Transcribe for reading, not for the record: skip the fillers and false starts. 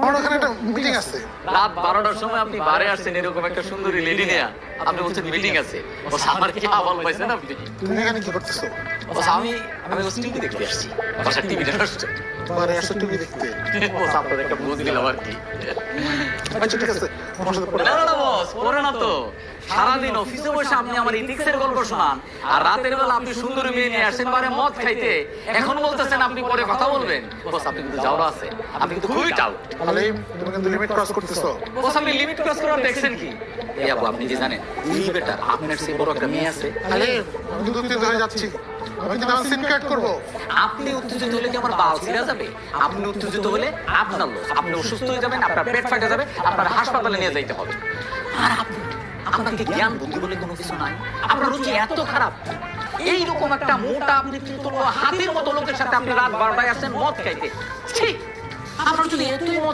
আমার ওখানে একটা মিটিং আছে। রাত 12টার সময় আপনি বারে আসছেন এরকম একটা সুন্দরী লেডি নিয়ে, আপনি বলছেন মিটিং আছে। ও আমার কি আবাল পাইছেন আপনি? তুমি এখানে কি করতেছো? ও আমি টিভি দেখতে আসছি, বাসার টিভিটা নষ্ট। বারে আসো টিভি দেখতে। ও আপনাদের একটা বুঝ দিলাম আর কি। আচ্ছা ঠিক আছে, আমার সাথে পরে না না বস, পরে না তো। সারাদিন অফিসে বসে আপনি আমার ইথিক্সের গল্প শোনান, আর রাতের বেলা আপনি সুন্দরী মেয়ে নিয়ে আসেন বারে মদ খাইতে, এখন বলতেছেন আপনি পরে কথা বলবেন। বস আপনি কিন্তু যাওয়া আছে, আপনি কিন্তু খুবই টাউট। আলিম, তুমি কিন্তু লিমিট ক্রস করতেছো। বস আপনি লিমিট ক্রস করার দেখছেন কি? এই আপু আপনি কি জানেন এই বেটা আপনার সে বড় একটা মেয়ে আছে? আলিম, আমি কিন্তু উত্তেজিত হয়ে যাচ্ছি। আমি কিন্তু আমার সিম কার্ড করবো। আপনি উত্তেজিত হলে কি আমার বাল ছিঁড়া যাবে? আপনি উত্তেজিত হলে আপনার লস, আপনি অসুস্থ হয়ে যাবেন, আপনার পেট ফাটে যাবে, আপনার হাসপাতালে নিয়ে যাইতে হবে। আর আপনি, আপনাকে জ্ঞান বুদ্ধি বলে কোনো কিছু নাই, আপনার রুচি এত খারাপ। এইরকম একটা মোটা আপনি কিন্তু হাতির মতো লোকের সাথে আপনি রাত 12টায় আসছেন মদ খাইতে। ঠিক, আপনার যদি এতই মদ